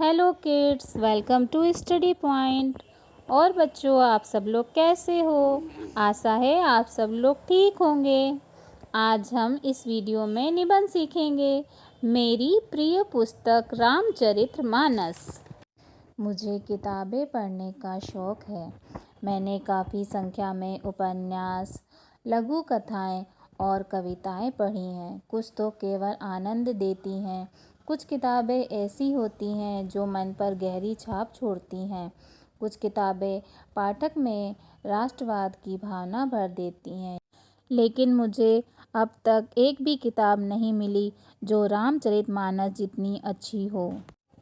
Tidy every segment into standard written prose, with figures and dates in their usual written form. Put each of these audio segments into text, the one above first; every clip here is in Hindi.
Hello kids, welcome to study point. और बच्चों, आप सब लोग कैसे हो? आशा है आप सब लोग ठीक होंगे। आज हम इस वीडियो में निबंध सीखेंगे। मेरी प्रिय पुस्तक रामचरितमानस। मुझे किताबें पढ़ने का शौक़ है। मैंने काफ़ी संख्या में उपन्यास, लघु कथाएँ और कविताएँ पढ़ी हैं। कुछ तो केवल आनंद देती हैं, कुछ किताबें ऐसी होती हैं जो मन पर गहरी छाप छोड़ती हैं। कुछ किताबें पाठक में राष्ट्रवाद की भावना भर देती हैं। लेकिन मुझे अब तक एक भी किताब नहीं मिली जो रामचरितमानस जितनी अच्छी हो।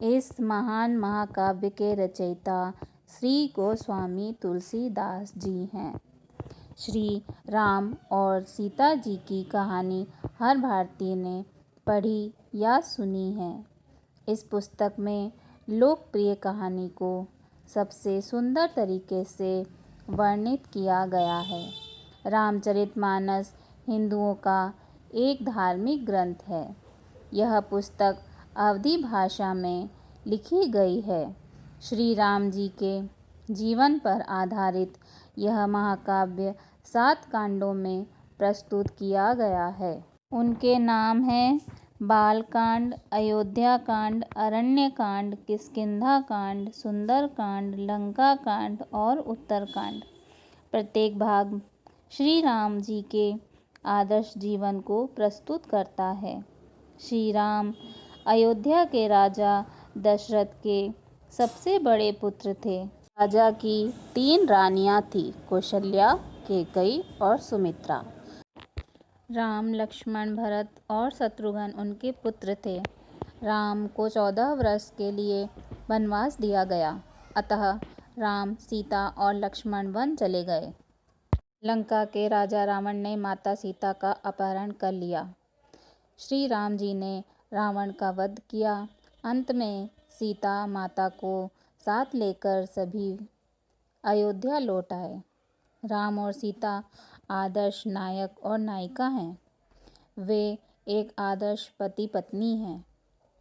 इस महान महाकाव्य के रचयिता श्री गोस्वामी तुलसीदास जी हैं। श्री राम और सीता जी की कहानी हर भारतीय ने पढ़ी या सुनी है। इस पुस्तक में लोकप्रिय कहानी को सबसे सुंदर तरीके से वर्णित किया गया है। रामचरितमानस हिंदुओं का एक धार्मिक ग्रंथ है। यह पुस्तक अवधी भाषा में लिखी गई है। श्री राम जी के जीवन पर आधारित यह महाकाव्य 7 कांडों में प्रस्तुत किया गया है। उनके नाम हैं बालकांड, अयोध्या कांड, अरण्य कांड, किष्किंधा कांड, सुंदर कांड, लंका कांड और उत्तरकांड। प्रत्येक भाग श्री राम जी के आदर्श जीवन को प्रस्तुत करता है। श्री राम अयोध्या के राजा दशरथ के सबसे बड़े पुत्र थे। राजा की 3 रानियां थीं, कौशल्या, कैकेयी और सुमित्रा। राम, लक्ष्मण, भरत और शत्रुघ्न उनके पुत्र थे। राम को 14 वर्ष के लिए वनवास दिया गया, अतः राम, सीता और लक्ष्मण वन चले गए। लंका के राजा रावण ने माता सीता का अपहरण कर लिया। श्री राम जी ने रावण का वध किया। अंत में सीता माता को साथ लेकर सभी अयोध्या लौट आए। राम और सीता आदर्श नायक और नायिका हैं। वे एक आदर्श पति पत्नी हैं।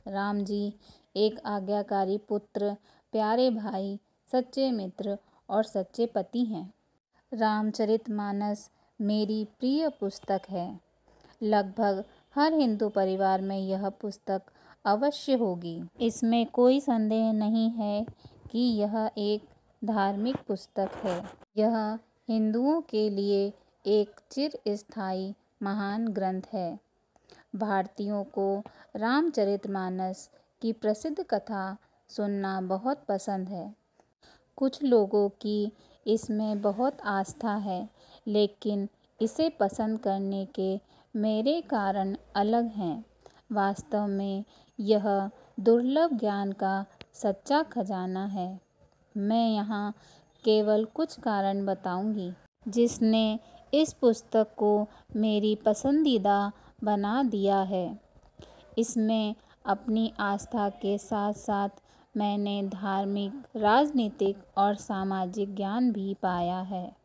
राम जी एक आज्ञाकारी पुत्र, प्यारे भाई, सच्चे मित्र और सच्चे पति हैं। रामचरितमानस मेरी प्रिय पुस्तक है। लगभग हर हिंदू परिवार में यह पुस्तक अवश्य होगी। इसमें कोई संदेह नहीं है कि यह एक धार्मिक पुस्तक है। यह हिंदुओं के लिए एक चिरस्थायी महान ग्रंथ है। भारतीयों को रामचरितमानस की प्रसिद्ध कथा सुनना बहुत पसंद है। कुछ लोगों की इसमें बहुत आस्था है, लेकिन इसे पसंद करने के मेरे कारण अलग हैं। वास्तव में यह दुर्लभ ज्ञान का सच्चा खजाना है। मैं यहाँ केवल कुछ कारण बताऊंगी जिसने इस पुस्तक को मेरी पसंदीदा बना दिया है। इसमें अपनी आस्था के साथ साथ मैंने धार्मिक, राजनीतिक और सामाजिक ज्ञान भी पाया है।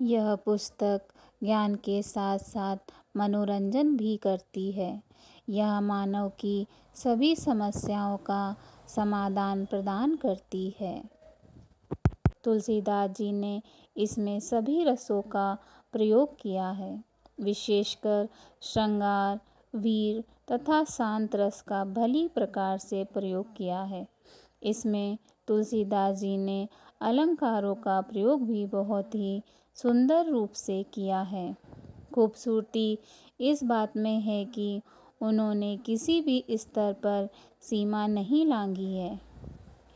यह पुस्तक ज्ञान के साथ साथ मनोरंजन भी करती है। यह मानव की सभी समस्याओं का समाधान प्रदान करती है। तुलसीदास जी ने इसमें सभी रसों का प्रयोग किया है। विशेषकर श्रृंगार, वीर तथा शांत रस का भली प्रकार से प्रयोग किया है। इसमें तुलसीदास जी ने अलंकारों का प्रयोग भी बहुत ही सुंदर रूप से किया है। खूबसूरती इस बात में है कि उन्होंने किसी भी स्तर पर सीमा नहीं लांघी है।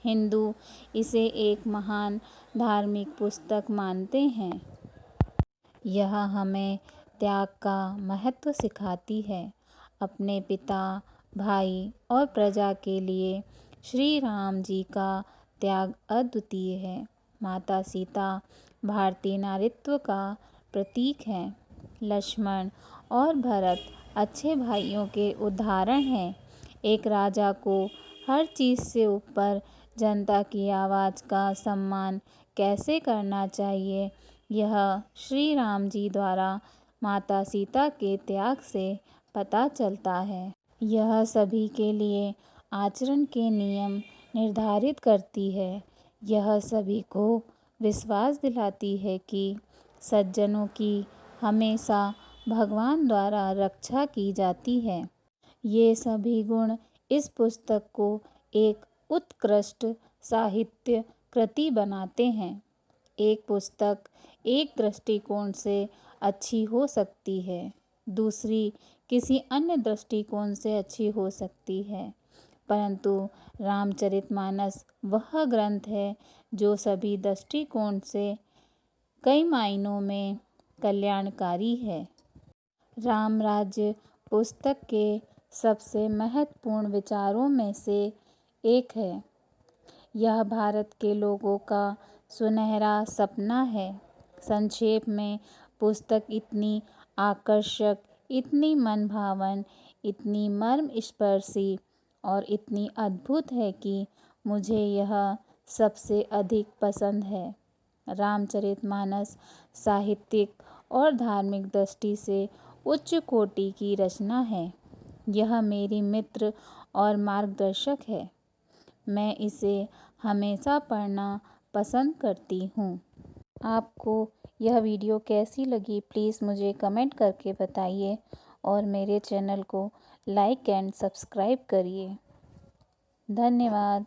हिंदू इसे एक महान धार्मिक पुस्तक मानते हैं। यह हमें त्याग का महत्व सिखाती है। अपने पिता, भाई और प्रजा के लिए श्री राम जी का त्याग अद्वितीय है। माता सीता भारतीय नारीत्व का प्रतीक हैं। लक्ष्मण और भरत अच्छे भाइयों के उदाहरण हैं। एक राजा को हर चीज़ से ऊपर जनता की आवाज़ का सम्मान कैसे करना चाहिए, यह श्री राम जी द्वारा माता सीता के त्याग से पता चलता है। यह सभी के लिए आचरण के नियम निर्धारित करती है। यह सभी को विश्वास दिलाती है कि सज्जनों की हमेशा भगवान द्वारा रक्षा की जाती है। ये सभी गुण इस पुस्तक को एक उत्कृष्ट साहित्य कृति बनाते हैं। एक पुस्तक एक दृष्टिकोण से अच्छी हो सकती है, दूसरी किसी अन्य दृष्टिकोण से अच्छी हो सकती है, परंतु रामचरितमानस वह ग्रंथ है जो सभी दृष्टिकोण से कई मायनों में कल्याणकारी है। राम राज्य पुस्तक के सबसे महत्वपूर्ण विचारों में से एक है। यह भारत के लोगों का सुनहरा सपना है। संक्षेप में पुस्तक इतनी आकर्षक, इतनी मनभावन, इतनी मर्मस्पर्शी और इतनी अद्भुत है कि मुझे यह सबसे अधिक पसंद है। रामचरितमानस साहित्यिक और धार्मिक दृष्टि से उच्च कोटि की रचना है। यह मेरी मित्र और मार्गदर्शक है। मैं इसे हमेशा पढ़ना पसंद करती हूँ। आपको यह वीडियो कैसी लगी प्लीज़ मुझे कमेंट करके बताइए और मेरे चैनल को लाइक एंड सब्सक्राइब करिए। धन्यवाद।